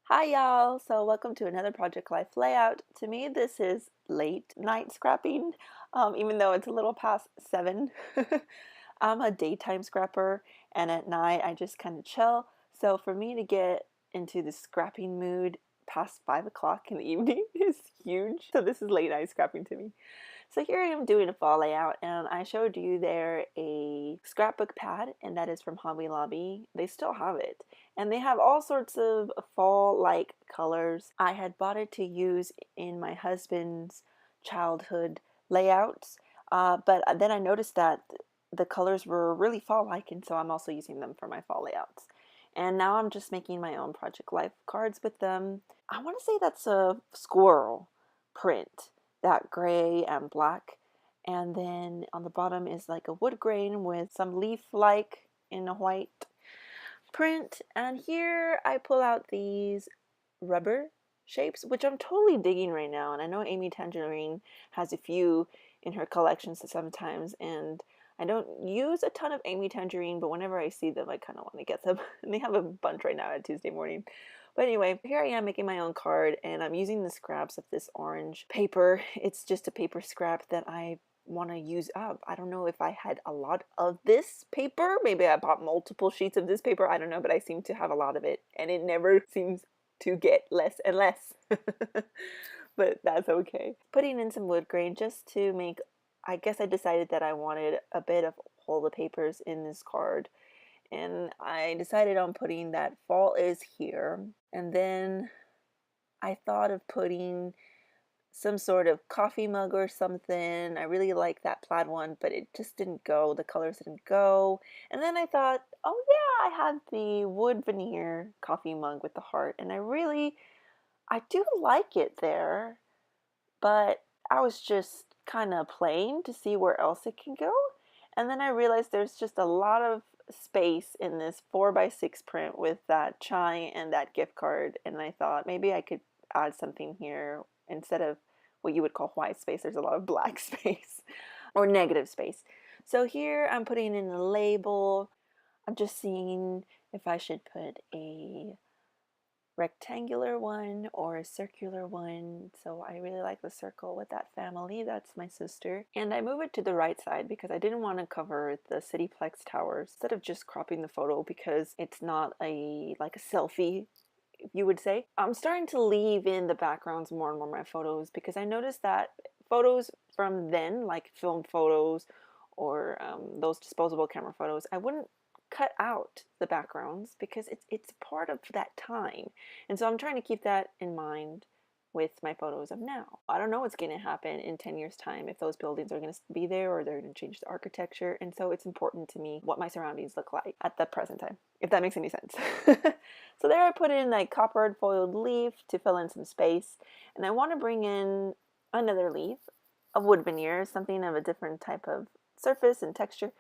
Hi y'all! So welcome to another Project Life layout. To me this is late night scrapping, even though it's a little past 7. I'm a daytime scrapper and at night I just kind of chill. So for me to get into the scrapping mood past 5 o'clock in the evening is huge. So this is late night scrapping to me. So here I am doing a fall layout and I showed you there a scrapbook pad and that is from Hobby Lobby. They still have it and they have all sorts of fall-like colors. I had bought it to use in my husband's childhood layouts, but then I noticed that the colors were really fall-like and so I'm also using them for my fall layouts. And now I'm just making my own Project Life cards with them. I want to say that's a squirrel print, that gray and black, and then on the bottom is like a wood grain with some leaf-like in a white print. And here I pull out these rubber shapes, which I'm totally digging right now, and I know Amy Tangerine has a few in her collections sometimes, and I don't use a ton of Amy Tangerine, but whenever I see them I kind of want to get them. And they have a bunch right now at Tuesday morning. But anyway, here I am making my own card, and I'm using the scraps of this orange paper. It's just a paper scrap that I want to use up. I don't know if I had a lot of this paper. Maybe I bought multiple sheets of this paper. I don't know, but I seem to have a lot of it, and it never seems to get less and less. But that's okay. Putting in some wood grain just to make, I guess I decided that I wanted a bit of all the papers in this card, and I decided on putting that fall is here. And then I thought of putting some sort of coffee mug or something. I really like that plaid one, but it just didn't go. The colors didn't go. And then I thought, oh yeah, I had the wood veneer coffee mug with the heart, and I do like it there, but I was just kind of playing to see where else it can go. And then I realized there's just a lot of space in this 4x6 print with that chai and that gift card, and I thought maybe I could add something here instead of what you would call white space. There's a lot of black space or negative space. So here I'm putting in a label. I'm just seeing if I should put a rectangular one or a circular one. So I really like the circle with that family. That's my sister. And I move it to the right side because I didn't want to cover the Cityplex towers instead of just cropping the photo because it's not like a selfie, you would say. I'm starting to leave in the backgrounds more and more my photos because I noticed that photos from then, like film photos or those disposable camera photos, I wouldn't cut out the backgrounds because it's part of that time. And so I'm trying to keep that in mind with my photos of now. I don't know what's going to happen in 10 years time, if those buildings are going to be there or they're going to change the architecture, and so it's important to me what my surroundings look like at the present time, if that makes any sense. So there I put in like coppered foiled leaf to fill in some space, and I want to bring in another leaf of wood veneer, something of a different type of surface and texture.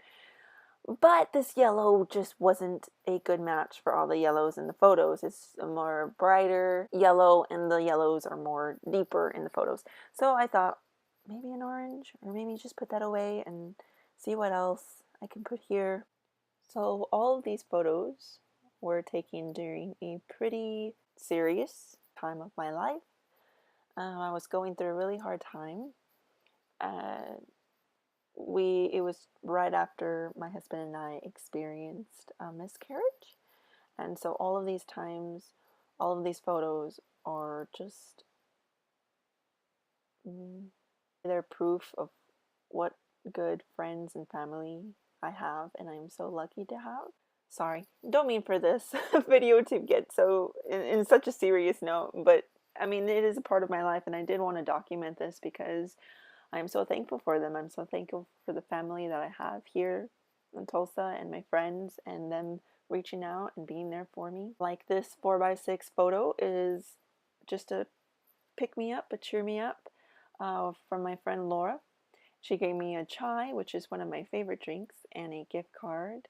But this yellow just wasn't a good match for all the yellows in the photos. It's a more brighter yellow and the yellows are more deeper in the photos. So I thought maybe an orange, or maybe just put that away and see what else I can put here. So all of these photos were taken during a pretty serious time of my life. I was going through a really hard time. Uh, it was right after my husband and I experienced a miscarriage, and so all of these times, all of these photos are just they're proof of what good friends and family I have, and I'm so lucky to have. Sorry, don't mean for this video to get so in such a serious note, but I mean it is a part of my life, and I did want to document this because I'm so thankful for them. I'm so thankful for the family that I have here in Tulsa and my friends and them reaching out and being there for me. Like this 4x6 photo is just a pick me up, a cheer me up from my friend Laura. She gave me a chai, which is one of my favorite drinks, and a gift card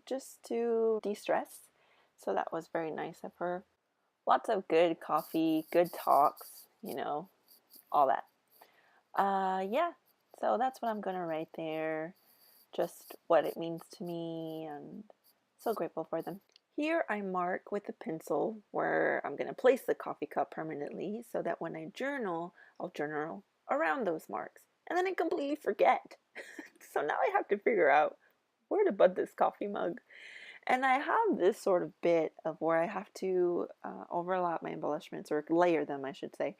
just to de-stress. So that was very nice of her. Lots of good coffee, good talks, all that. Yeah, so that's what I'm gonna write there. Just what it means to me, and so grateful for them. Here I mark with a pencil where I'm going to place the coffee cup permanently so that when I journal, I'll journal around those marks. And then I completely forget. So now I have to figure out where to put this coffee mug. And I have this sort of bit of where I have to overlap my embellishments, or layer them, I should say.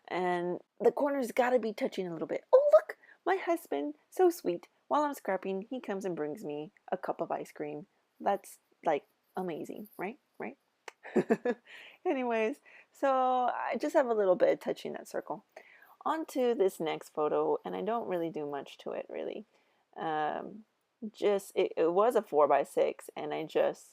And the corners got to be touching a little bit. Oh, look! My husband, so sweet. While I'm scrapping, he comes and brings me a cup of ice cream. That's like amazing, right? Right? Anyways, so I just have a little bit touching that circle. On to this next photo, and I don't really do much to it, really. Um, it was a 4x6, and I just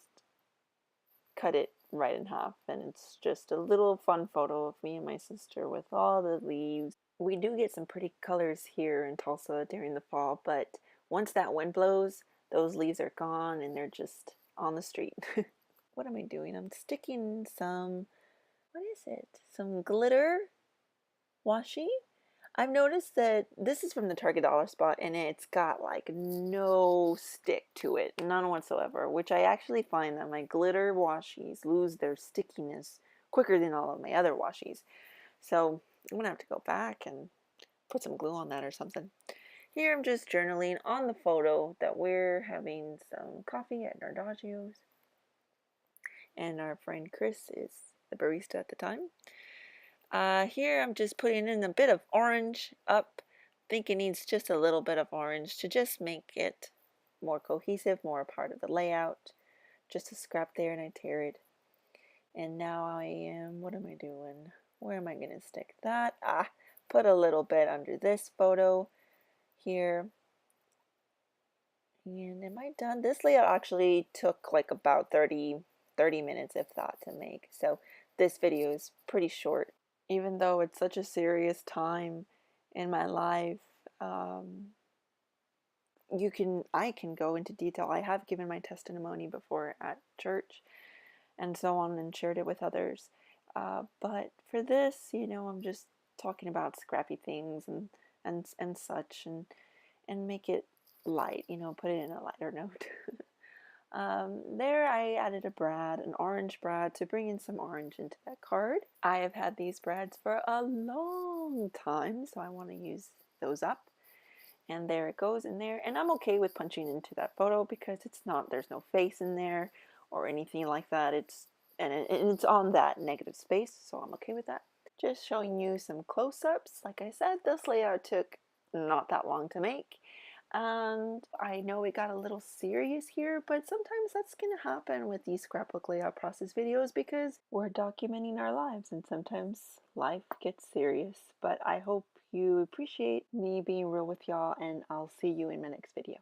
cut it right in half, and it's just a little fun photo of me and my sister with all the leaves. We do get some pretty colors here in Tulsa during the fall, but once that wind blows, those leaves are gone and they're just on the street. What am I doing? I'm sticking some, what is it? Some glitter washi. I've noticed that this is from the Target Dollar Spot, and it's got like no stick to it, none whatsoever, which I actually find that my glitter washies lose their stickiness quicker than all of my other washies. So I'm gonna have to go back and put some glue on that or something. Here I'm just journaling on the photo that we're having some coffee at Nardagio's, and our friend Chris is the barista at the time. Here I'm just putting in a bit of orange up. I think it needs just a little bit of orange to just make it more cohesive, more a part of the layout. Just a scrap there and I tear it. And now what am I doing? Where am I going to stick that? Put a little bit under this photo here. And am I done? This layout actually took like about 30 minutes, if that, to make. So this video is pretty short. Even though it's such a serious time in my life, um, I can go into detail. I have given my testimony before at church and so on and shared it with others. But for this, I'm just talking about scrappy things and such, and make it light, put it in a lighter note. There I added an orange brad to bring in some orange into that card. I have had these brads for a long time, so I want to use those up. And there it goes in there. And I'm okay with punching into that photo because there's no face in there or anything like that. It's on that negative space, so I'm okay with that. Just showing you some close-ups. Like I said, this layout took not that long to make. And I know it got a little serious here, but sometimes that's going to happen with these scrapbook layout process videos because we're documenting our lives and sometimes life gets serious. But I hope you appreciate me being real with y'all, and I'll see you in my next video.